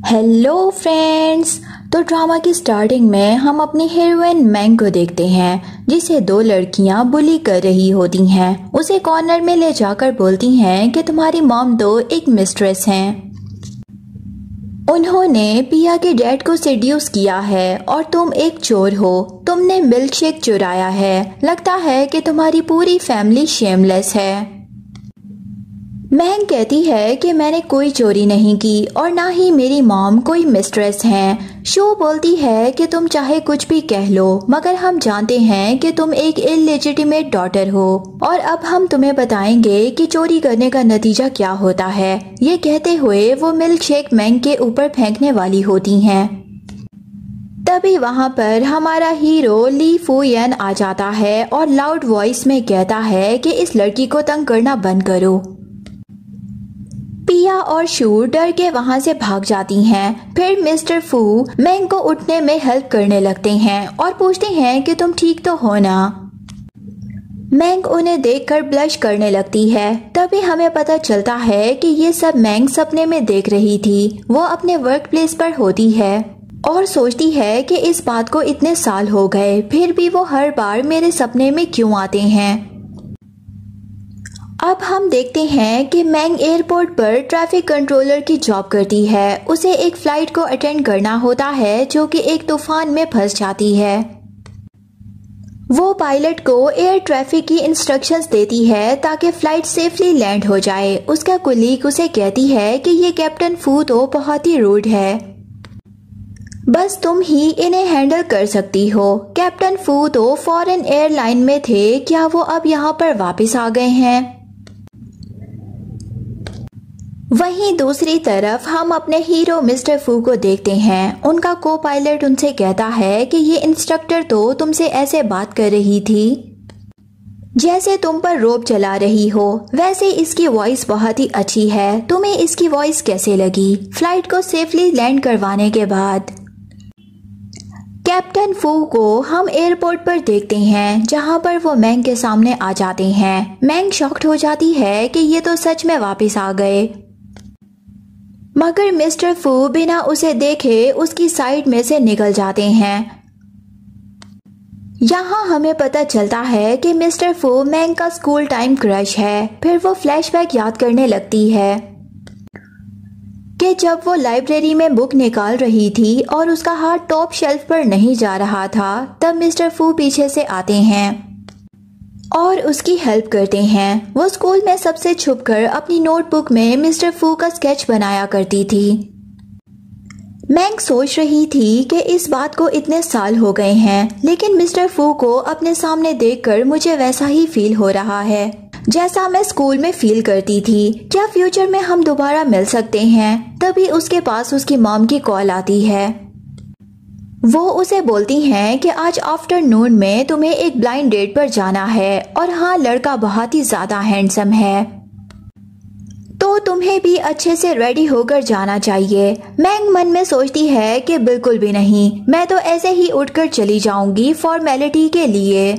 Hello friends. तो drama की starting में हम अपनी हीरोइन मैंग को देखते हैं जिसे दो लड़कियां बुली कर रही होती हैं। उसे कॉर्नर में ले जाकर बोलती हैं कि तुम्हारी मॉम तो एक मिस्ट्रेस हैं। उन्होंने पिया के डैड को सेड्यूस किया है और तुम एक चोर हो। तुमने मिल्क शेक चुराया है। लगता है कि तुम्हारी पूरी फैमिली शेमलेस है। मैंग कहती है कि मैंने कोई चोरी नहीं की और ना ही मेरी मॉम कोई मिस्ट्रेस हैं। शो बोलती है कि तुम चाहे कुछ भी कह लो मगर हम जानते हैं कि तुम एक इलेजिटिमेट डॉटर हो और अब हम तुम्हें बताएंगे कि चोरी करने का नतीजा क्या होता है। ये कहते हुए वो मिल्क शेक मैंग के ऊपर फेंकने वाली होती हैं। तभी वहां पर हमारा हीरो ली फू यन आ जाता है और लाउड वॉइस में कहता है कि इस लड़की को तंग करना बंद करो। पिया और शू डर के वहां से भाग जाती हैं। फिर मिस्टर फू मैंग को उठने में हेल्प करने लगते हैं और पूछते हैं कि तुम ठीक तो हो ना। मैंग उन्हें देखकर ब्लश करने लगती है। तभी हमें पता चलता है कि ये सब मैंग सपने में देख रही थी। वो अपने वर्क प्लेस पर होती है और सोचती है कि इस बात को इतने साल हो गए फिर भी वो हर बार मेरे सपने में क्यों आते हैं। अब हम देखते हैं कि मैंग एयरपोर्ट पर ट्रैफिक कंट्रोलर की जॉब करती है। उसे एक फ्लाइट को अटेंड करना होता है जो कि एक तूफान में फंस जाती है। वो पायलट को एयर ट्रैफिक की इंस्ट्रक्शंस देती है ताकि फ्लाइट सेफली लैंड हो जाए। उसका कुलीग उसे कहती है कि ये कैप्टन फू तो बहुत ही रूड है, बस तुम ही इन्हें हैंडल कर सकती हो। कैप्टन फू तो फॉरेन एयरलाइन में थे, क्या वो अब यहाँ पर वापस आ गए हैं? वहीं दूसरी तरफ हम अपने हीरो मिस्टर फू को देखते हैं। उनका को पायलट उनसे कहता है कि ये इंस्ट्रक्टर तो तुमसे ऐसे बात कर रही थी जैसे तुम पर रोब चला रही हो। वैसे इसकी वॉइस बहुत ही अच्छी है। तुम्हें इसकी वॉइस कैसे लगी? फ्लाइट को सेफली लैंड करवाने के बाद कैप्टन फू को हम एयरपोर्ट पर देखते हैं जहां पर वो मैंग के सामने आ जाते हैं। मैंग शॉक्ड हो जाती है कि ये तो सच में वापस आ गए, मगर मिस्टर फू बिना उसे देखे उसकी साइड में से निकल जाते हैं। यहाँ हमें पता चलता है कि मिस्टर फू मैंग का स्कूल टाइम क्रश है। फिर वो फ्लैशबैक याद करने लगती है कि जब वो लाइब्रेरी में बुक निकाल रही थी और उसका हाथ टॉप शेल्फ पर नहीं जा रहा था, तब मिस्टर फू पीछे से आते हैं और उसकी हेल्प करते हैं। वो स्कूल में सबसे छुपकर अपनी नोटबुक में मिस्टर फू का स्केच बनाया करती थी। मैंग सोच रही थी कि इस बात को इतने साल हो गए हैं, लेकिन मिस्टर फू को अपने सामने देखकर मुझे वैसा ही फील हो रहा है जैसा मैं स्कूल में फील करती थी। क्या फ्यूचर में हम दोबारा मिल सकते हैं? तभी उसके पास उसकी मॉम की कॉल आती है। वो उसे बोलती हैं कि आज आफ्टरनून में तुम्हें एक ब्लाइंड डेट पर जाना है और हाँ, लड़का बहुत ही ज्यादा हैंडसम है तो तुम्हें भी अच्छे से रेडी होकर जाना चाहिए। मैंग मन में सोचती है कि बिल्कुल भी नहीं, मैं तो ऐसे ही उठकर चली जाऊंगी फॉर्मेलिटी के लिए।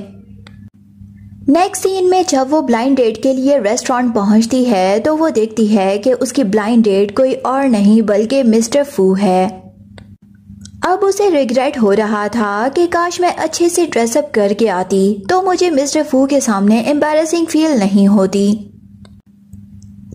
नेक्स्ट सीन में जब वो ब्लाइंड डेट के लिए रेस्टोरेंट पहुंचती है तो वो देखती है कि उसकी ब्लाइंड डेट कोई और नहीं बल्कि मिस्टर फू है। अब उसे रिग्रेट हो रहा था कि काश मैं अच्छे से ड्रेसअप करके आती तो मुझे मिस्टर फू के सामने एम्बैरेसिंग फील नहीं होती।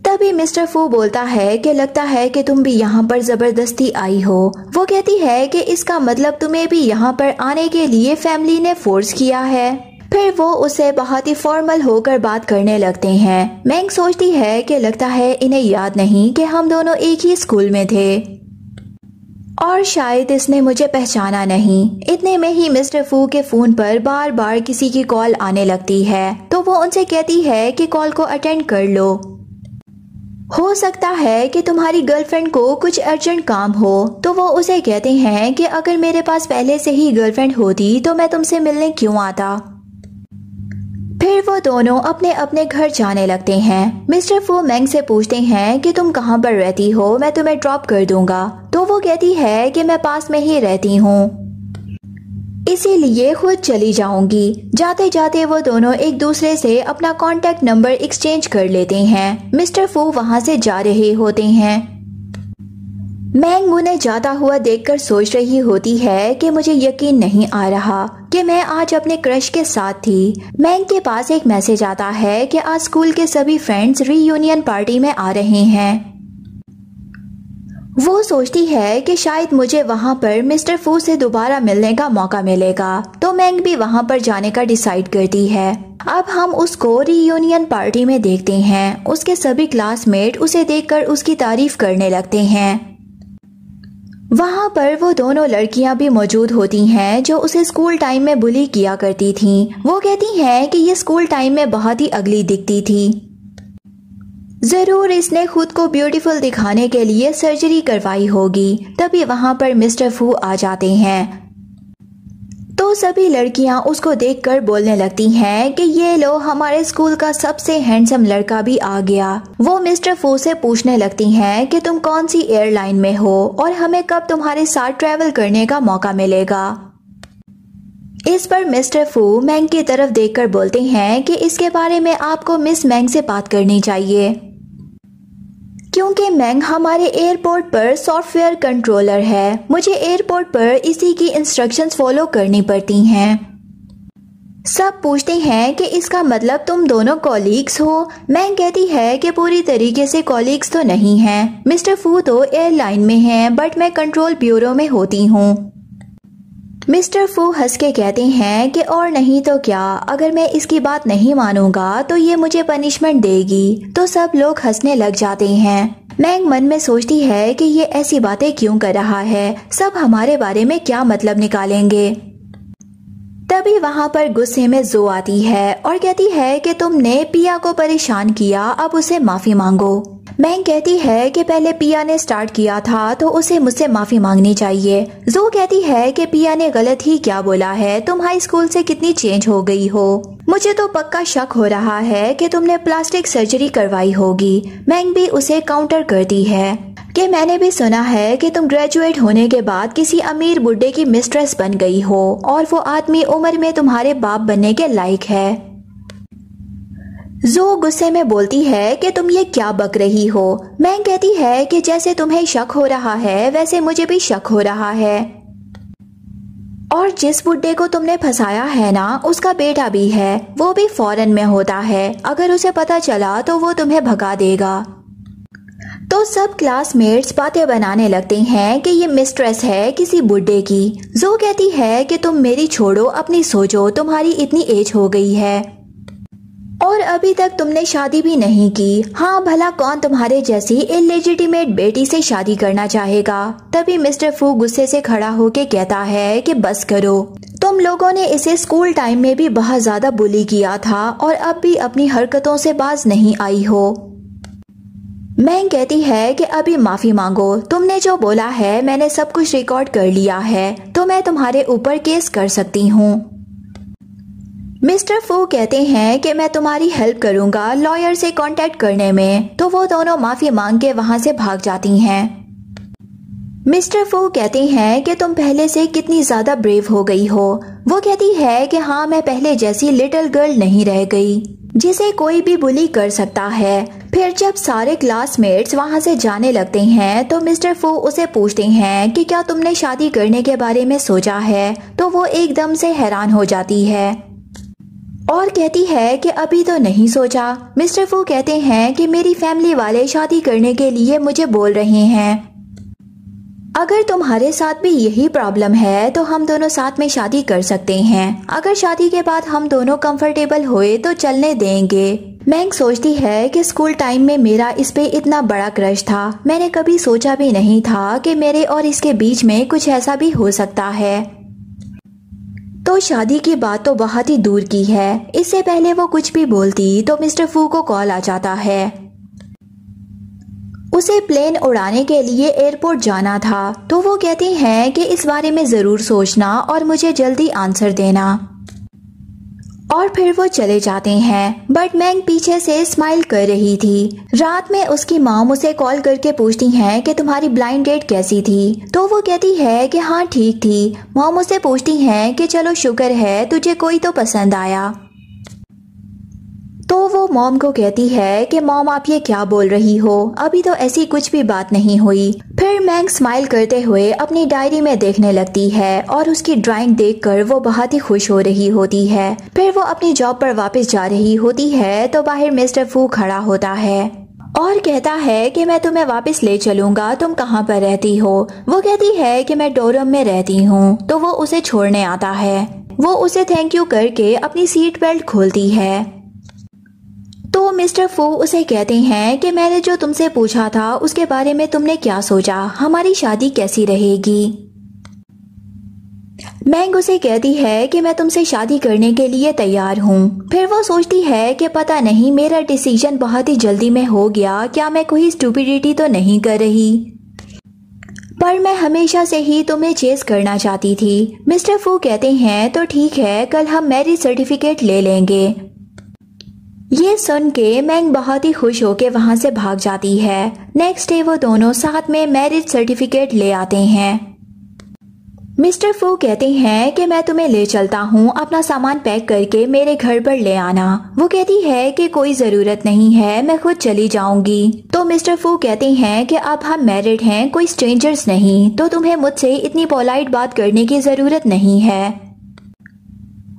तभी मिस्टर फू बोलता है कि लगता है कि तुम भी यहाँ पर जबरदस्ती आई हो। वो कहती है कि इसका मतलब तुम्हें भी यहाँ पर आने के लिए फैमिली ने फोर्स किया है। फिर वो उसे बहुत ही फॉर्मल होकर बात करने लगते हैं। मैंग सोचती है कि लगता है इन्हें याद नहीं कि हम दोनों एक ही स्कूल में थे और शायद इसने मुझे पहचाना नहीं। इतने में ही मिस्टर फू के फोन पर बार बार किसी की कॉल आने लगती है तो वो उनसे कहती है कि कॉल को अटेंड कर लो। हो सकता है कि तुम्हारी गर्लफ्रेंड को कुछ अर्जेंट काम हो। तो वो उसे कहते हैं कि अगर मेरे पास पहले से ही गर्लफ्रेंड होती तो मैं तुमसे मिलने क्यों आता। फिर वो दोनों अपने अपने घर जाने लगते हैं। मिस्टर फू मैंग से पूछते हैं कि तुम कहाँ पर रहती हो, मैं तुम्हें ड्रॉप कर दूंगा। तो वो कहती है कि मैं पास में ही रहती हूँ, इसीलिए खुद चली जाऊंगी। जाते जाते वो दोनों एक दूसरे से अपना कॉन्टेक्ट नंबर एक्सचेंज कर लेते हैं। मिस्टर फू वहां से जा रहे होते हैं। मैंग उन्हें जाता हुआ देखकर सोच रही होती है कि मुझे यकीन नहीं आ रहा कि मैं आज अपने क्रश के साथ थी। मैंग के पास एक मैसेज आता है कि आज स्कूल के सभी फ्रेंड्स रीयूनियन पार्टी में आ रहे हैं। वो सोचती है कि शायद मुझे वहाँ पर मिस्टर फू से दोबारा मिलने का मौका मिलेगा, तो मैंग भी वहाँ पर जाने का डिसाइड करती है। अब हम उसको रीयूनियन पार्टी में देखते हैं। उसके सभी क्लासमेट उसे देखकर उसकी तारीफ करने लगते हैं। वहाँ पर वो दोनों लड़कियां भी मौजूद होती हैं जो उसे स्कूल टाइम में बुली किया करती थीं। वो कहती हैं कि ये स्कूल टाइम में बहुत ही अगली दिखती थी, जरूर इसने खुद को ब्यूटीफुल दिखाने के लिए सर्जरी करवाई होगी। तभी वहाँ पर मिस्टर फू आ जाते हैं, तो सभी लड़कियां उसको देखकर बोलने लगती हैं कि ये लो, हमारे स्कूल का सबसे हैंडसम लड़का भी आ गया। वो मिस्टर फू से पूछने लगती हैं कि तुम कौन सी एयरलाइन में हो और हमें कब तुम्हारे साथ ट्रैवल करने का मौका मिलेगा। इस पर मिस्टर फू मैंग की तरफ देखकर बोलते हैं कि इसके बारे में आपको मिस मैंग से बात करनी चाहिए, क्योंकि मैंग हमारे एयरपोर्ट पर सॉफ्टवेयर कंट्रोलर है। मुझे एयरपोर्ट पर इसी की इंस्ट्रक्शंस फॉलो करनी पड़ती हैं। सब पूछते हैं कि इसका मतलब तुम दोनों कॉलीग्स हो। मैंग कहती है कि पूरी तरीके से कॉलीग्स तो नहीं हैं। मिस्टर फू तो एयरलाइन में हैं, बट मैं कंट्रोल ब्यूरो में होती हूँ। मिस्टर फू हंस के कहते हैं कि और नहीं तो क्या, अगर मैं इसकी बात नहीं मानूंगा तो ये मुझे पनिशमेंट देगी। तो सब लोग हंसने लग जाते हैं। मैंग मन में सोचती है कि ये ऐसी बातें क्यों कर रहा है, सब हमारे बारे में क्या मतलब निकालेंगे। तभी वहाँ पर गुस्से में जो आती है और कहती है कि तुमने पिया को परेशान किया, अब उसे माफी मांगो। मैंग कहती है कि पहले पिया ने स्टार्ट किया था तो उसे मुझसे माफी मांगनी चाहिए। जो कहती है कि पिया ने गलत ही क्या बोला है, तुम हाई स्कूल से कितनी चेंज हो गई हो। मुझे तो पक्का शक हो रहा है कि तुमने प्लास्टिक सर्जरी करवाई होगी। मैंग भी उसे काउंटर करती है कि मैंने भी सुना है कि तुम ग्रेजुएट होने के बाद किसी अमीर बुड्ढे की मिस्ट्रेस बन गई हो और वो आदमी उम्र में तुम्हारे बाप बनने के लायक है। जो गुस्से में बोलती है कि तुम ये क्या बक रही हो। मैंग कहती है कि जैसे तुम्हें शक हो रहा है वैसे मुझे भी शक हो रहा है, और जिस बुड्ढे को तुमने फंसाया है ना, उसका बेटा भी है, वो भी फॉरेन में होता है। अगर उसे पता चला तो वो तुम्हें भगा देगा। तो सब क्लासमेट्स बातें बनाने लगते हैं कि ये मिस्ट्रेस है किसी बुड्ढे की। जो कहती है कि तुम मेरी छोड़ो, अपनी सोचो, तुम्हारी इतनी एज हो गई है और अभी तक तुमने शादी भी नहीं की। हाँ, भला कौन तुम्हारे जैसी इलेजिटिमेट बेटी से शादी करना चाहेगा। तभी मिस्टर फू गुस्से से खड़ा होके कहता है कि बस करो, तुम लोगों ने इसे स्कूल टाइम में भी बहुत ज्यादा बुली किया था और अब भी अपनी हरकतों से बाज नहीं आई हो। मैंग कहती है कि अभी माफी मांगो, तुमने जो बोला है मैंने सब कुछ रिकॉर्ड कर लिया है, तो मैं तुम्हारे ऊपर केस कर सकती हूँ। मिस्टर फू कहते हैं कि मैं तुम्हारी हेल्प करूंगा लॉयर से कांटेक्ट करने में। तो वो दोनों माफी मांग के वहां से भाग जाती हैं। मिस्टर फू कहते हैं कि तुम पहले से कितनी ज्यादा ब्रेव हो गई हो। वो कहती है कि हाँ, मैं पहले जैसी लिटिल गर्ल नहीं रह गई जिसे कोई भी बुली कर सकता है। फिर जब सारे क्लासमेट्स वहां से जाने लगते हैं तो मिस्टर फू उसे पूछते हैं कि क्या तुमने शादी करने के बारे में सोचा है। तो वो एकदम से हैरान हो जाती है और कहती है कि अभी तो नहीं सोचा। मिस्टर फू कहते हैं कि मेरी फैमिली वाले शादी करने के लिए मुझे बोल रहे हैं। अगर तुम्हारे साथ भी यही प्रॉब्लम है तो हम दोनों साथ में शादी कर सकते हैं। अगर शादी के बाद हम दोनों कंफर्टेबल हुए तो चलने देंगे। मैंग सोचती है कि स्कूल टाइम में मेरा इस पे इतना बड़ा क्रश था। मैंने कभी सोचा भी नहीं था कि मेरे और इसके बीच में कुछ ऐसा भी हो सकता है। तो शादी की बात तो बहुत ही दूर की है। इससे पहले वो कुछ भी बोलती तो मिस्टर फू को कॉल आ जाता है। उसे प्लेन उड़ाने के लिए एयरपोर्ट जाना था। तो वो कहती हैं कि इस बारे में जरूर सोचना और मुझे जल्दी आंसर देना। और फिर वो चले जाते हैं। बट मैंग पीछे से स्माइल कर रही थी। रात में उसकी मॉम उसे कॉल करके पूछती हैं कि तुम्हारी ब्लाइंड डेट कैसी थी। तो वो कहती है कि हाँ ठीक थी। मॉम उसे पूछती हैं कि चलो शुक्र है तुझे कोई तो पसंद आया। तो वो मॉम को कहती है कि मॉम आप ये क्या बोल रही हो, अभी तो ऐसी कुछ भी बात नहीं हुई। फिर मैंग स्माइल करते हुए अपनी डायरी में देखने लगती है और उसकी ड्राइंग देखकर वो बहुत ही खुश हो रही होती है। फिर वो अपनी जॉब पर वापस जा रही होती है तो बाहर मिस्टर फू खड़ा होता है और कहता है कि मैं तुम्हें वापस ले चलूंगा, तुम कहाँ पर रहती हो। वो कहती है कि मैं डोरम में रहती हूँ। तो वो उसे छोड़ने आता है। वो उसे थैंक यू करके अपनी सीट बेल्ट खोलती है। तो मिस्टर फू उसे कहते हैं कि मैंने जो तुमसे पूछा था उसके बारे में तुमने क्या सोचा, हमारी शादी कैसी रहेगी। मैंग उसे कहती है कि मैं तुमसे शादी करने के लिए तैयार हूँ। फिर वो सोचती है कि पता नहीं मेरा डिसीजन बहुत ही जल्दी में हो गया, क्या मैं कोई स्टूपिडिटी तो नहीं कर रही, पर मैं हमेशा से ही तुम्हें चेस करना चाहती थी। मिस्टर फू कहते हैं तो ठीक है, कल हम मैरिज सर्टिफिकेट ले लेंगे। ये सुन के मैंग बहुत ही खुश होके वहां से भाग जाती है। नेक्स्ट डे वो दोनों साथ में मैरिज सर्टिफिकेट ले आते हैं। मिस्टर फू कहते हैं कि मैं तुम्हें ले चलता हूँ, अपना सामान पैक करके मेरे घर पर ले आना। वो कहती है कि कोई जरूरत नहीं है, मैं खुद चली जाऊंगी। तो मिस्टर फू कहते हैं कि अब हम मैरिड हैं, कोई स्ट्रेंजर्स नहीं, तो तुम्हें मुझसे इतनी पोलाइट बात करने की जरूरत नहीं है।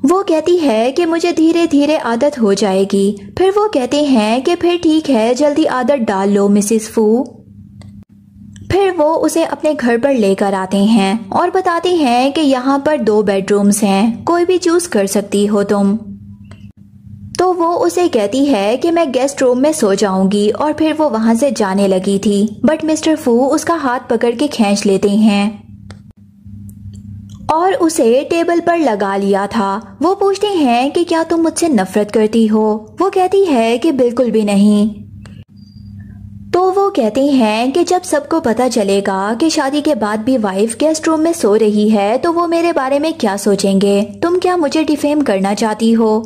वो कहती है कि मुझे धीरे धीरे आदत हो जाएगी। फिर वो कहते हैं कि फिर ठीक है, जल्दी आदत डाल लो मिसेस फू। फिर वो उसे अपने घर पर लेकर आते हैं और बताते हैं कि यहाँ पर 2 बेडरूम्स हैं, कोई भी चूज कर सकती हो तुम। तो वो उसे कहती है कि मैं गेस्ट रूम में सो जाऊंगी और फिर वो वहां से जाने लगी थी, बट मिस्टर फू उसका हाथ पकड़ के खींच लेते हैं और उसे टेबल पर लगा लिया था। वो पूछते हैं कि क्या तुम मुझसे नफरत करती हो। वो कहती है कि बिल्कुल भी नहीं। तो वो कहते हैं कि जब सबको पता चलेगा कि शादी के बाद भी वाइफ गेस्ट रूम में सो रही है तो वो मेरे बारे में क्या सोचेंगे, तुम क्या मुझे डिफेम करना चाहती हो।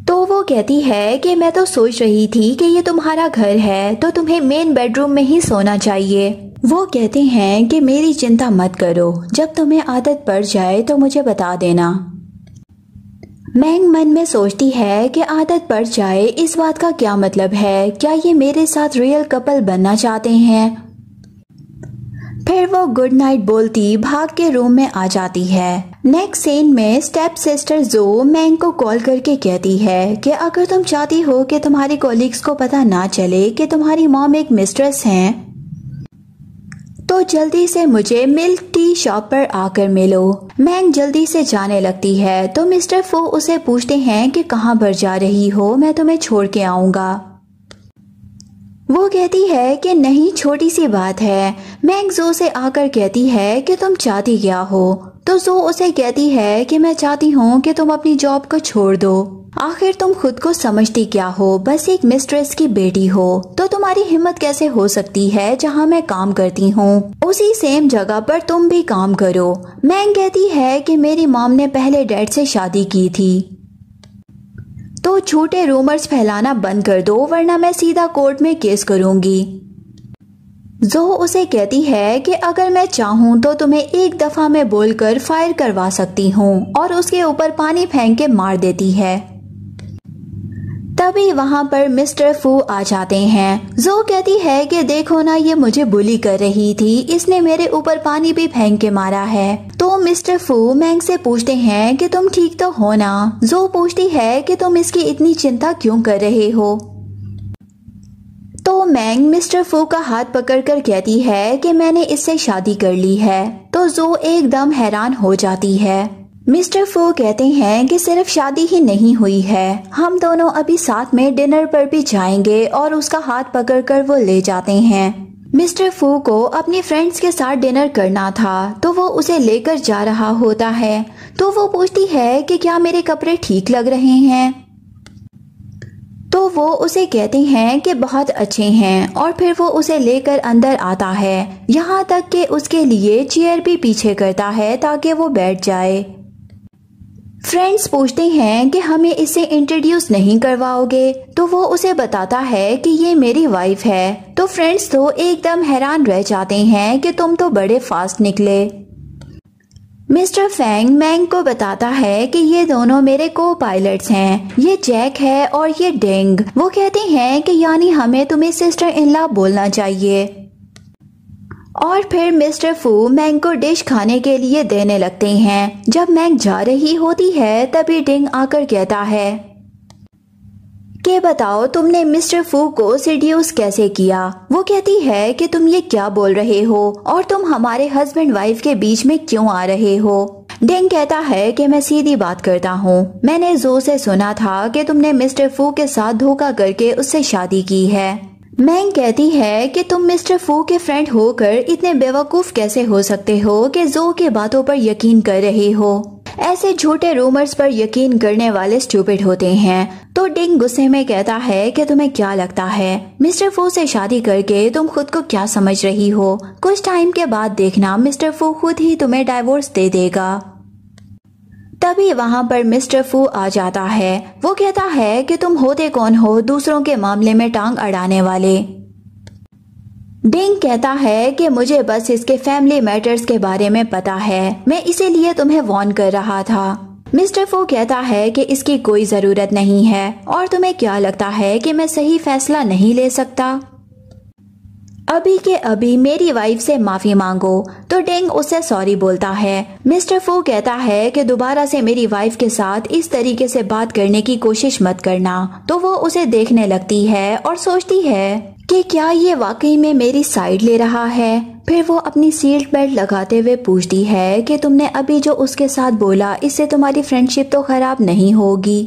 तो वो कहती है कि मैं तो सोच रही थी कि ये तुम्हारा घर है तो तुम्हें मेन बेडरूम में ही सोना चाहिए। वो कहते हैं कि मेरी चिंता मत करो, जब तुम्हें आदत पड़ जाए तो मुझे बता देना। मैंग मन में सोचती है कि आदत पड़ जाए इस बात का क्या मतलब है, क्या ये मेरे साथ रियल कपल बनना चाहते हैं। फिर वो गुड नाइट बोलती भाग के रूम में आ जाती है। नेक्स्ट सीन में स्टेप सिस्टर जो मैंग को कॉल करके कहती है कि अगर तुम चाहती हो कि तुम्हारी कॉलीग्स को पता ना चले कि तुम्हारी मॉम एक मिस्ट्रेस हैं, तो जल्दी से मुझे मिल्क टी शॉप पर आकर मिलो। मैंग जल्दी से जाने लगती है तो मिस्टर फू उसे पूछते हैं कि कहाँ पर जा रही हो, मैं तुम्हें छोड़ के आऊंगा। वो कहती है कि नहीं, छोटी सी बात है। मैंग जो से आकर कहती है कि तुम चाहती क्या हो। तो जो उसे कहती है कि मैं चाहती हूँ कि तुम अपनी जॉब को छोड़ दो, आखिर तुम खुद को समझती क्या हो, बस एक मिस्ट्रेस की बेटी हो, तो तुम्हारी हिम्मत कैसे हो सकती है जहाँ मैं काम करती हूँ उसी सेम जगह पर तुम भी काम करो। मैंग कहती है कि मेरी मॉम ने पहले डैड से शादी की थी, तो झूठे रूमर्स फैलाना बंद कर दो वरना मैं सीधा कोर्ट में केस करूंगी। जो उसे कहती है कि अगर मैं चाहूँ तो तुम्हें एक दफा में बोलकर फायर करवा सकती हूँ और उसके ऊपर पानी फेंक के मार देती है। तभी वहां पर मिस्टर फू आ जाते हैं। जो कहती है कि देखो ना, ये मुझे बुली कर रही थी, इसने मेरे ऊपर पानी भी फेंक के मारा है। तो मिस्टर फू मैंग से पूछते हैं कि तुम ठीक तो हो ना। जो पूछती है कि तुम इसकी इतनी चिंता क्यों कर रहे हो। तो मैंग मिस्टर फू का हाथ पकड़कर कहती है कि मैंने इससे शादी कर ली है। तो जो एकदम हैरान हो जाती है। मिस्टर फू कहते हैं कि सिर्फ शादी ही नहीं हुई है, हम दोनों अभी साथ में डिनर पर भी जाएंगे और उसका हाथ पकड़कर वो ले जाते हैं। मिस्टर फू को अपनी फ्रेंड्स के साथ डिनर करना था तो वो उसे लेकर जा रहा होता है। तो वो पूछती है कि क्या मेरे कपड़े ठीक लग रहे हैं। तो वो उसे कहते हैं कि बहुत अच्छे हैं और फिर वो उसे लेकर अंदर आता है, यहाँ तक कि उसके लिए चेयर भी पीछे करता है ताकि वो बैठ जाए। फ्रेंड्स पूछते हैं कि हमें इसे इंट्रोड्यूस नहीं करवाओगे। तो वो उसे बताता है कि ये मेरी वाइफ है। तो फ्रेंड्स तो एकदम हैरान रह जाते हैं कि तुम तो बड़े फास्ट निकले। मिस्टर फैंग मैंग को बताता है कि ये दोनों मेरे को पायलट्स हैं, ये जैक है और ये डेंग। वो कहते हैं कि यानी हमें तुम्हें सिस्टर इन लॉ बोलना चाहिए। और फिर मिस्टर फू मैंग को डिश खाने के लिए देने लगते हैं। जब मैंग जा रही होती है तभी डेंग आकर कहता है कि बताओ तुमने मिस्टर फू को सीड्यूस कैसे किया। वो कहती है कि तुम ये क्या बोल रहे हो और तुम हमारे हस्बैंड वाइफ के बीच में क्यों आ रहे हो। डेंग कहता है कि मैं सीधी बात करता हूँ, मैंने जो से सुना था कि तुमने मिस्टर फू के साथ धोखा करके उससे शादी की है। मैंग कहती है कि तुम मिस्टर फू के फ्रेंड होकर इतने बेवकूफ कैसे हो सकते हो कि जो के बातों पर यकीन कर रहे हो। ऐसे झूठे रूमर्स पर यकीन करने वाले स्टूपिड होते हैं। तो डिंग गुस्से में कहता है कि तुम्हें क्या लगता है मिस्टर फू से शादी करके तुम खुद को क्या समझ रही हो। कुछ टाइम के बाद देखना मिस्टर फू खुद ही तुम्हें डाइवोर्स दे देगा। तभी वहाँ पर मिस्टर फू आ जाता है। वो कहता है कि तुम होते कौन हो दूसरों के मामले में टांग अड़ाने वाले। डिंग कहता है कि मुझे बस इसके फैमिली मैटर्स के बारे में पता है, मैं इसीलिए तुम्हें वार्न कर रहा था। मिस्टर फू कहता है कि इसकी कोई जरूरत नहीं है और तुम्हें क्या लगता है कि मैं सही फैसला नहीं ले सकता। अभी के अभी मेरी वाइफ से माफी मांगो। तो डिंग उससे सॉरी बोलता है। मिस्टर फू कहता है कि दोबारा से मेरी वाइफ के साथ इस तरीके से बात करने की कोशिश मत करना। तो वो उसे देखने लगती है और सोचती है कि क्या ये वाकई में मेरी साइड ले रहा है। फिर वो अपनी सीट बेल्ट लगाते हुए पूछती है कि तुमने अभी जो उसके साथ बोला इससे तुम्हारी फ्रेंडशिप तो खराब नहीं होगी।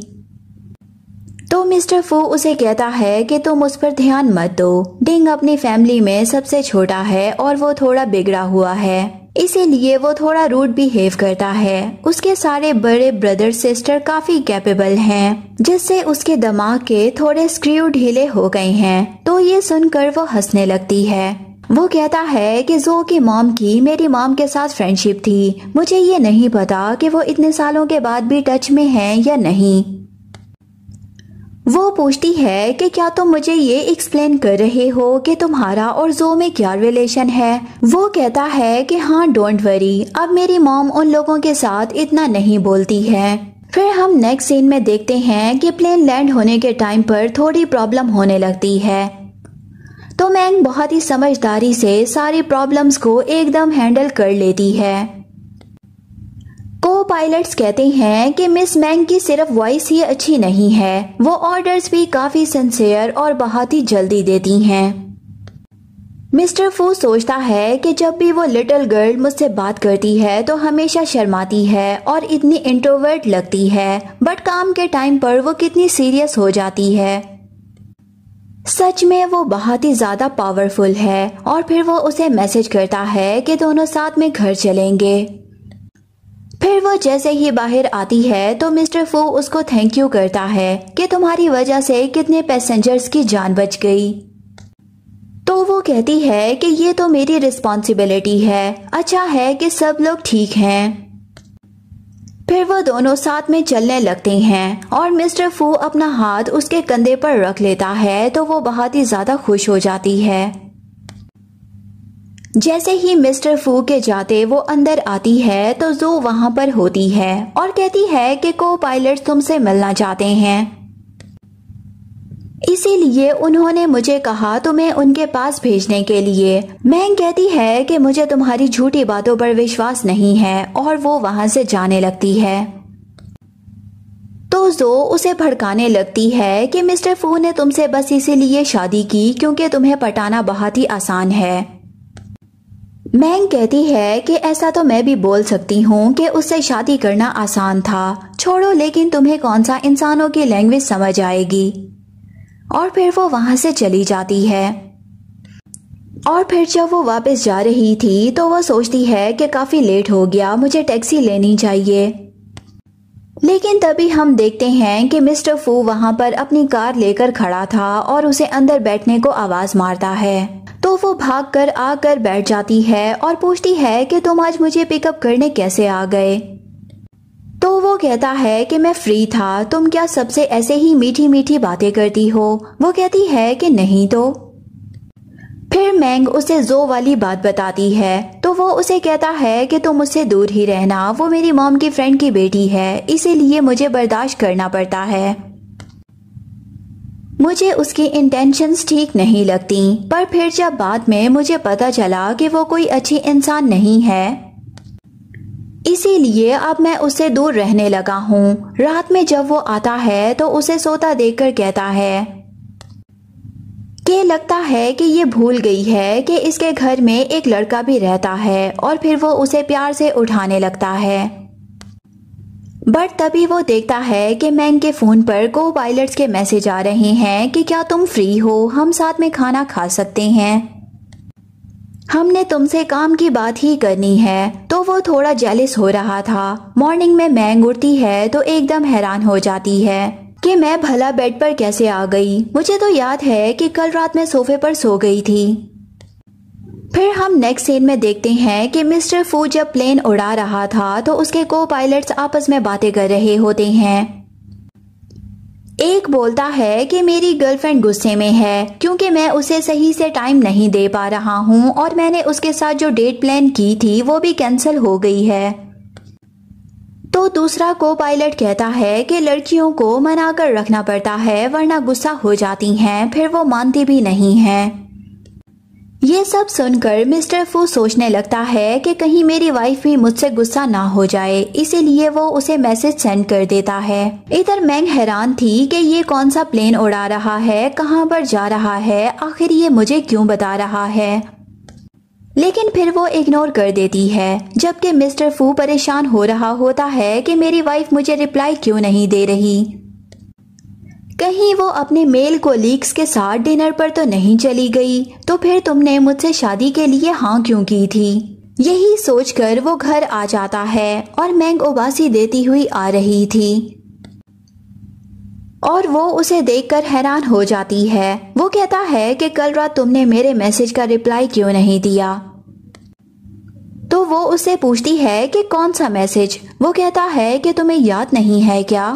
तो मिस्टर फू उसे कहता है कि तुम उस पर ध्यान मत दो। डिंग अपनी फैमिली में सबसे छोटा है और वो थोड़ा बिगड़ा हुआ है, इसीलिए वो थोड़ा रूड बिहेव करता है। उसके सारे बड़े ब्रदर सिस्टर काफी कैपेबल हैं, जिससे उसके दिमाग के थोड़े स्क्रू ढीले हो गए हैं। तो ये सुनकर वो हंसने लगती है। वो कहता है कि जो की मॉम की मेरी मॉम के साथ फ्रेंडशिप थी, मुझे ये नहीं पता कि वो इतने सालों के बाद भी टच में हैं या नहीं। वो पूछती है कि क्या तुम मुझे ये एक्सप्लेन कर रहे हो कि तुम्हारा और जो में क्या रिलेशन है। वो कहता है कि हाँ डोंट वरी, अब मेरी मॉम उन लोगों के साथ इतना नहीं बोलती है। फिर हम नेक्स्ट सीन में देखते हैं कि प्लेन लैंड होने के टाइम पर थोड़ी प्रॉब्लम होने लगती है। तो मैंग बहुत ही समझदारी से सारी प्रॉब्लम्स को एकदम हैंडल कर लेती है। को पायलट्स कहते हैं कि मिस मैंग की सिर्फ वॉइस ही अच्छी नहीं है, वो ऑर्डर्स भी काफी सिंसियर और बहुत ही जल्दी देती हैं। मिस्टर फू सोचता है कि जब भी वो लिटिल गर्ल मुझसे बात करती है तो हमेशा शर्माती है और इतनी इंट्रोवर्ट लगती है, बट काम के टाइम पर वो कितनी सीरियस हो जाती है। सच में वो बहुत ही ज्यादा पावरफुल है। और फिर वो उसे मैसेज करता है कि दोनों साथ में घर चलेंगे। फिर वो जैसे ही बाहर आती है तो मिस्टर फू उसको थैंक यू करता है कि तुम्हारी वजह से कितने पैसेंजर्स की जान बच गई। तो वो कहती है कि ये तो मेरी रिस्पॉन्सिबिलिटी है, अच्छा है कि सब लोग ठीक हैं। फिर वो दोनों साथ में चलने लगते हैं और मिस्टर फू अपना हाथ उसके कंधे पर रख लेता है तो वो बहुत ही ज्यादा खुश हो जाती है। जैसे ही मिस्टर फू के जाते वो अंदर आती है तो जो वहाँ पर होती है और कहती है कि को पायलट तुमसे मिलना चाहते हैं, इसीलिए उन्होंने मुझे कहा तुम्हें उनके पास भेजने के लिए। मैंग कहती है कि मुझे तुम्हारी झूठी बातों पर विश्वास नहीं है और वो वहाँ से जाने लगती है। तो जो उसे भड़काने लगती है कि मिस्टर फू ने तुमसे बस इसीलिए शादी की क्योंकि तुम्हें पटाना बहुत ही आसान है। मैंग कहती है कि ऐसा तो मैं भी बोल सकती हूँ कि उससे शादी करना आसान था, छोड़ो, लेकिन तुम्हें कौन सा इंसानों की लैंग्वेज समझ आएगी। और फिर वो वहां से चली जाती है। और फिर जब वो वापस जा रही थी तो वो सोचती है कि काफी लेट हो गया, मुझे टैक्सी लेनी चाहिए। लेकिन तभी हम देखते हैं कि मिस्टर फू वहां पर अपनी कार लेकर खड़ा था और उसे अंदर बैठने को आवाज मारता है। तो वो भागकर आकर बैठ जाती है और पूछती है कि तुम आज मुझे पिकअप करने कैसे आ गए। तो वो कहता है कि मैं फ्री था, तुम क्या सबसे ऐसे ही मीठी मीठी बातें करती हो। वो कहती है कि नहीं। तो फिर मैंग उसे जो वाली बात बताती है तो वो उसे कहता है कि तुम मुझसे दूर ही रहना, वो मेरी मॉम की फ्रेंड की बेटी है, इसीलिए मुझे बर्दाश्त करना पड़ता है। मुझे उसकी इंटेंशंस ठीक नहीं लगती, पर फिर जब बाद में मुझे पता चला कि वो कोई अच्छी इंसान नहीं है, इसीलिए अब मैं उससे दूर रहने लगा हूँ। रात में जब वो आता है तो उसे सोता देखकर कहता है कि लगता है कि ये भूल गई है कि इसके घर में एक लड़का भी रहता है, और फिर वो उसे प्यार से उठाने लगता है। बट तभी वो देखता है कि मैंग के फोन पर को पायलट्स के मैसेज आ रहे हैं कि क्या तुम फ्री हो, हम साथ में खाना खा सकते हैं, हमने तुमसे काम की बात ही करनी है। तो वो थोड़ा जेलिस हो रहा था। मॉर्निंग में मैंग उठती है तो एकदम हैरान हो जाती है कि मैं भला बेड पर कैसे आ गई, मुझे तो याद है कि कल रात मैं सोफे पर सो गई थी। फिर हम नेक्स्ट सीन में देखते हैं कि मिस्टर फू जब प्लेन उड़ा रहा था तो उसके को पायलट्स आपस में बातें कर रहे होते हैं। एक बोलता है कि मेरी गर्लफ्रेंड गुस्से में है क्योंकि मैं उसे सही से टाइम नहीं दे पा रहा हूँ, और मैंने उसके साथ जो डेट प्लान की थी वो भी कैंसिल हो गई है। तो दूसरा को पायलट कहता है कि लड़कियों को मना कर रखना पड़ता है वरना गुस्सा हो जाती हैं, फिर वो मानती भी नहीं हैं। ये सब सुनकर मिस्टर फू सोचने लगता है कि कहीं मेरी वाइफ भी मुझसे गुस्सा ना हो जाए, इसीलिए वो उसे मैसेज सेंड कर देता है। इधर मैंग हैरान थी कि ये कौन सा प्लेन उड़ा रहा है, कहाँ पर जा रहा है, आखिर ये मुझे क्यों बता रहा है, लेकिन फिर वो इग्नोर कर देती है। जबकि मिस्टर फू परेशान हो रहा होता है कि मेरी वाइफ मुझे रिप्लाई क्यों नहीं दे रही, कहीं वो अपने मेल कोलीग्स के साथ डिनर पर तो नहीं चली गई, तो फिर तुमने मुझसे शादी के लिए हाँ क्यों की थी। यही सोचकर वो घर आ जाता है और मैंग उबासी देती हुई आ रही थी और वो उसे देखकर हैरान हो जाती है। वो कहता है कि कल रात तुमने मेरे मैसेज का रिप्लाई क्यों नहीं दिया। तो वो उससे पूछती है कि कौन सा मैसेज। वो कहता है कि तुम्हें याद नहीं है क्या।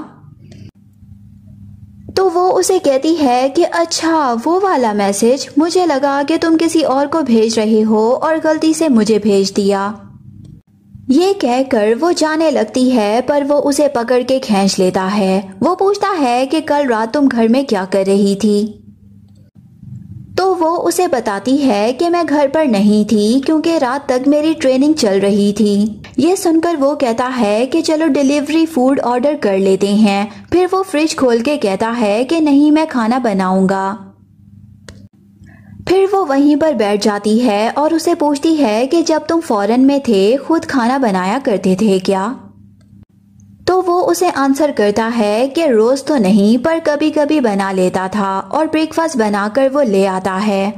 तो वो उसे कहती है कि अच्छा वो वाला मैसेज, मुझे लगा कि तुम किसी और को भेज रहे हो और गलती से मुझे भेज दिया। ये कहकर वो जाने लगती है पर वो उसे पकड़ के खींच लेता है। वो पूछता है कि कल रात तुम घर में क्या कर रही थी। तो वो उसे बताती है कि मैं घर पर नहीं थी क्योंकि रात तक मेरी ट्रेनिंग चल रही थी। ये सुनकर वो कहता है कि चलो डिलीवरी फूड ऑर्डर कर लेते हैं। फिर वो फ्रिज खोल के कहता है कि नहीं मैं खाना बनाऊंगा। फिर वो वहीं पर बैठ जाती है और उसे पूछती है कि जब तुम फॉरेन में थे खुद खाना बनाया करते थे क्या। तो वो उसे आंसर करता है कि रोज तो नहीं पर कभी कभी बना लेता था और ब्रेकफास्ट बनाकर वो ले आता है,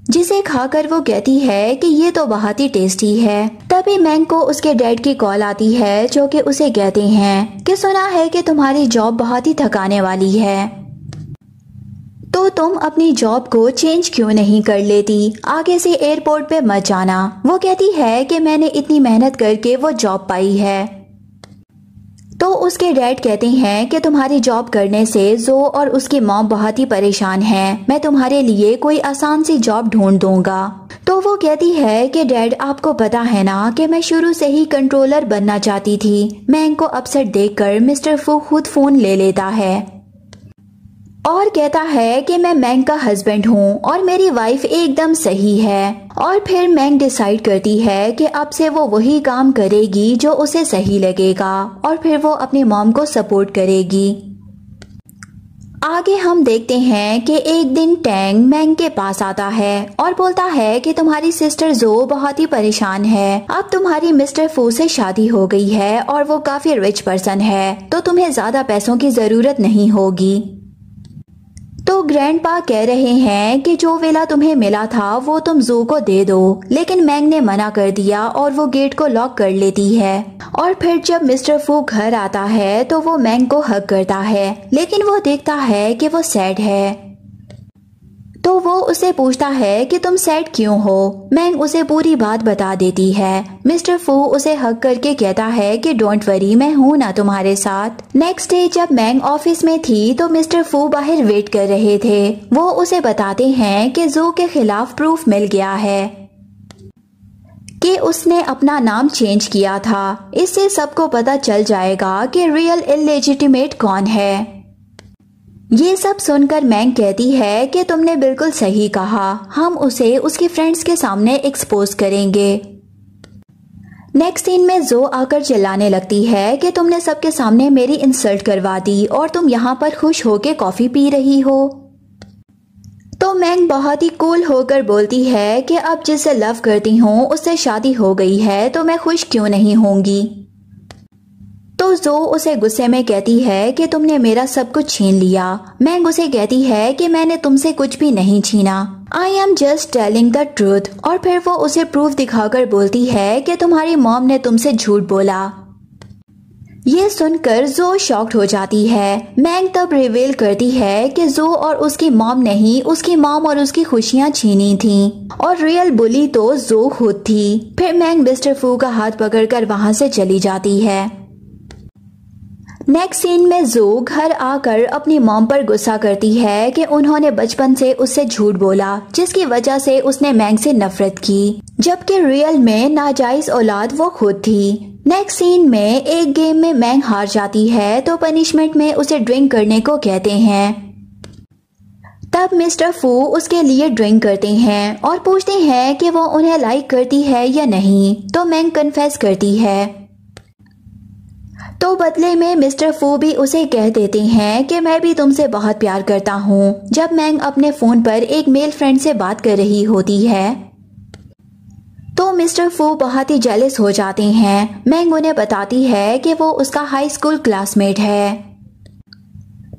जिसे खाकर वो कहती है कि ये तो बहुत ही टेस्टी है। तभी मैंग को उसके डैड की कॉल आती है जो कि उसे कहते हैं कि सुना है कि तुम्हारी जॉब बहुत ही थकाने वाली है, तो तुम अपनी जॉब को चेंज क्यों नहीं कर लेती, आगे से एयरपोर्ट पे मत जाना। वो कहती है कि मैंने इतनी मेहनत करके वो जॉब पाई है। तो उसके डैड कहते हैं कि तुम्हारी जॉब करने से जो और उसकी मॉम बहुत ही परेशान हैं, मैं तुम्हारे लिए कोई आसान सी जॉब ढूंढ दूंगा। तो वो कहती है कि डैड आपको पता है ना कि मैं शुरू से ही कंट्रोलर बनना चाहती थी। मैंग को अपसेट देखकर मिस्टर फू खुद फोन ले लेता है और कहता है कि मैं मैंग का हस्बैंड हूँ और मेरी वाइफ एकदम सही है। और फिर मैंग डिसाइड करती है कि अब से वो वही काम करेगी जो उसे सही लगेगा और फिर वो अपनी मॉम को सपोर्ट करेगी। आगे हम देखते हैं कि एक दिन टैंग मैंग के पास आता है और बोलता है कि तुम्हारी सिस्टर जो बहुत ही परेशान है। अब तुम्हारी मिस्टर फू से शादी हो गई है और वो काफी रिच पर्सन है, तो तुम्हें ज्यादा पैसों की जरूरत नहीं होगी। तो ग्रैंडपा कह रहे हैं कि जो वेला तुम्हें मिला था वो तुम जू को दे दो, लेकिन मैंग ने मना कर दिया और वो गेट को लॉक कर लेती है। और फिर जब मिस्टर फू घर आता है तो वो मैंग को हग करता है, लेकिन वो देखता है कि वो सैड है। तो वो उसे पूछता है कि तुम सैड क्यों हो। मैंग उसे पूरी बात बता देती है। मिस्टर फू उसे हग करके कहता है कि डोंट वरी, मैं हूँ ना तुम्हारे साथ। नेक्स्ट डे जब मैंग ऑफिस में थी तो मिस्टर फू बाहर वेट कर रहे थे। वो उसे बताते हैं कि जू के खिलाफ प्रूफ मिल गया है। कि उसने अपना नाम चेंज किया था। इससे सबको पता चल जाएगा कि रियल इलेजिटिमेट कौन है। ये सब सुनकर मैंग कहती है कि तुमने बिल्कुल सही कहा, हम उसे उसके फ्रेंड्स के सामने एक्सपोज करेंगे। नेक्स्ट सीन में जो आकर चिल्लाने लगती है कि तुमने सबके सामने मेरी इंसल्ट करवा दी और तुम यहाँ पर खुश होकर कॉफी पी रही हो। तो मैंग बहुत ही कूल होकर बोलती है कि अब जिसे लव करती हूँ उससे शादी हो गई है तो मैं खुश क्यों नहीं होंगी। तो जो उसे गुस्से में कहती है कि तुमने मेरा सब कुछ छीन लिया। मैंग उसे कहती है कि मैंने तुमसे कुछ भी नहीं छीना, I am just telling the truth. और फिर वो उसे प्रूफ दिखाकर बोलती है कि तुम्हारी मॉम ने तुमसे झूठ बोला। ये सुनकर जो शॉक्ड हो जाती है। मैंग तब रिवील करती है कि जो और उसकी मॉम नहीं, उसकी मॉम और उसकी खुशियां छीनी थी और रियल बुली तो जो खुद थी। फिर मैंग मिस्टर फू का हाथ पकड़कर वहां से चली जाती है। नेक्स्ट सीन में जो घर आकर अपनी मॉम पर गुस्सा करती है कि उन्होंने बचपन से उससे झूठ बोला, जिसकी वजह से उसने मैंग से नफरत की, जबकि रियल में नाजायज औलाद वो खुद थी। नेक्स्ट सीन में एक गेम में मैंग हार जाती है तो पनिशमेंट में उसे ड्रिंक करने को कहते हैं। तब मिस्टर फू उसके लिए ड्रिंक करते हैं और पूछते हैं कि वो उन्हें लाइक करती है या नहीं। तो मैंग कन्फेस करती है। तो बदले में मिस्टर फू भी उसे कह देते हैं कि मैं भी तुमसे बहुत प्यार करता हूँ। जब मैंग अपने फोन पर एक मेल फ्रेंड से बात कर रही होती है तो मिस्टर फू बहुत ही जेलस हो जाते हैं। मैंग उन्हें बताती है कि वो उसका हाई स्कूल क्लासमेट है।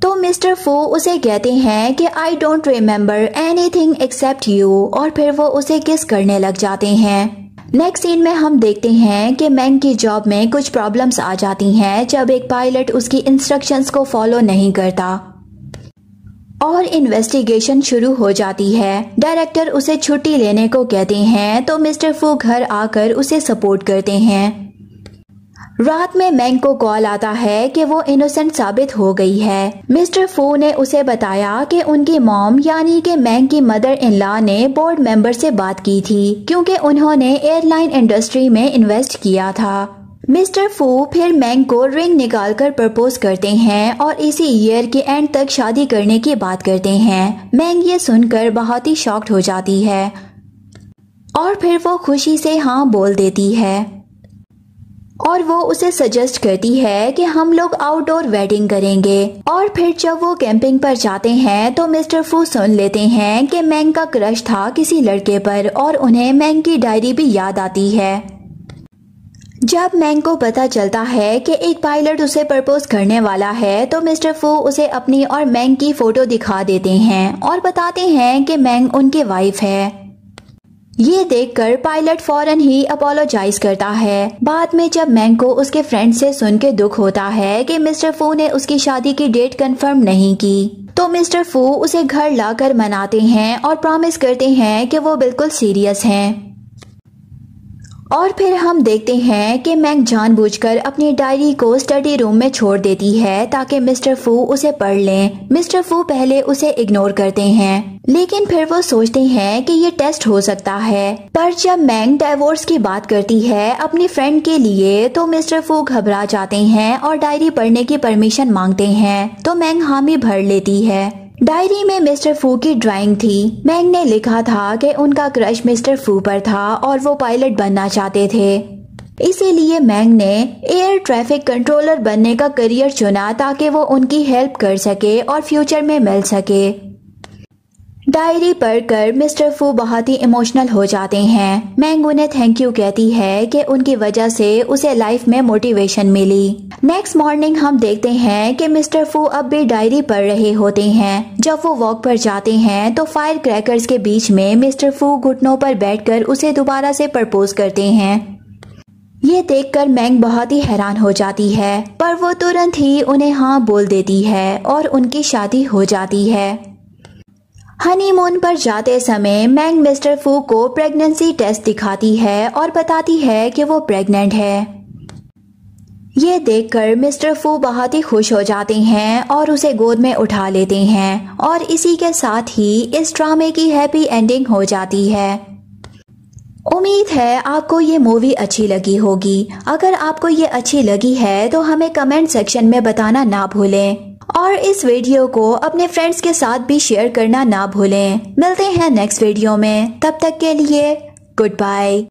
तो मिस्टर फू उसे कहते हैं कि I don't remember anything accept you, और फिर वो उसे किस करने लग जाते हैं। नेक्स्ट सीन में हम देखते हैं कि मैंग की जॉब में कुछ प्रॉब्लम्स आ जाती हैं जब एक पायलट उसकी इंस्ट्रक्शंस को फॉलो नहीं करता और इन्वेस्टिगेशन शुरू हो जाती है। डायरेक्टर उसे छुट्टी लेने को कहते हैं तो मिस्टर फू घर आकर उसे सपोर्ट करते हैं। रात में मैंग को कॉल आता है कि वो इनोसेंट साबित हो गई है। मिस्टर फू ने उसे बताया कि उनकी मॉम यानी कि मैंग की मदर इन लॉ ने बोर्ड मेंबर से बात की थी क्योंकि उन्होंने एयरलाइन इंडस्ट्री में इन्वेस्ट किया था। मिस्टर फू फिर मैंग को रिंग निकालकर प्रपोज करते हैं और इसी ईयर के एंड तक शादी करने की बात करते हैं। मैंग ये सुनकर बहुत ही शॉक्ड हो जाती है और फिर वो खुशी से हाँ बोल देती है और वो उसे सजेस्ट करती है कि हम लोग आउटडोर वेडिंग करेंगे। और फिर जब वो कैंपिंग पर जाते हैं तो मिस्टर फू सुन लेते हैं कि मैंग का क्रश था किसी लड़के पर और उन्हें मैंग की डायरी भी याद आती है। जब मैंग को पता चलता है कि एक पायलट उसे प्रपोज करने वाला है तो मिस्टर फू उसे अपनी और मैंग की फोटो दिखा देते हैं और बताते हैं कि मैंग उनकी वाइफ है। ये देखकर पायलट फौरन ही अपोलोजाइज करता है। बाद में जब मैंग को उसके फ्रेंड से सुन के दुख होता है कि मिस्टर फू ने उसकी शादी की डेट कंफर्म नहीं की तो मिस्टर फू उसे घर लाकर मनाते हैं और प्रॉमिस करते हैं कि वो बिल्कुल सीरियस हैं। और फिर हम देखते हैं कि मैंग जानबूझकर अपनी डायरी को स्टडी रूम में छोड़ देती है ताकि मिस्टर फू उसे पढ़ लें। मिस्टर फू पहले उसे इग्नोर करते हैं लेकिन फिर वो सोचते हैं कि ये टेस्ट हो सकता है। पर जब मैंग डाइवोर्स की बात करती है अपनी फ्रेंड के लिए तो मिस्टर फू घबरा जाते हैं और डायरी पढ़ने की परमिशन मांगते हैं तो मैंग हामी भर लेती है। डायरी में मिस्टर फू की ड्राइंग थी। मैंग ने लिखा था कि उनका क्रश मिस्टर फू पर था और वो पायलट बनना चाहते थे, इसीलिए मैंग ने एयर ट्रैफिक कंट्रोलर बनने का करियर चुना ताकि वो उनकी हेल्प कर सके और फ्यूचर में मिल सके। डायरी पढ़कर मिस्टर फू बहुत ही इमोशनल हो जाते हैं। मैंग उन्हें थैंक यू कहती है कि उनकी वजह से उसे लाइफ में मोटिवेशन मिली। नेक्स्ट मॉर्निंग हम देखते हैं कि मिस्टर फू अब भी डायरी पढ़ रहे होते हैं। जब वो वॉक पर जाते हैं तो फायर क्रैकर्स के बीच में मिस्टर फू घुटनों पर बैठकर उसे दोबारा से प्रपोज करते हैं। ये देखकर मैंग बहुत ही हैरान हो जाती है पर वो तुरंत ही उन्हें हाँ बोल देती है और उनकी शादी हो जाती है। हनीमून पर जाते समय मैंग मिस्टर फू को प्रेगनेंसी टेस्ट दिखाती है और बताती है कि वो प्रेग्नेंट है। ये देखकर मिस्टर फू बहुत ही खुश हो जाते हैं और उसे गोद में उठा लेते हैं और इसी के साथ ही इस ड्रामे की हैप्पी एंडिंग हो जाती है। उम्मीद है आपको ये मूवी अच्छी लगी होगी। अगर आपको ये अच्छी लगी है तो हमें कमेंट सेक्शन में बताना ना भूलें और इस वीडियो को अपने फ्रेंड्स के साथ भी शेयर करना ना भूलें। मिलते हैं नेक्स्ट वीडियो में, तब तक के लिए गुड बाय।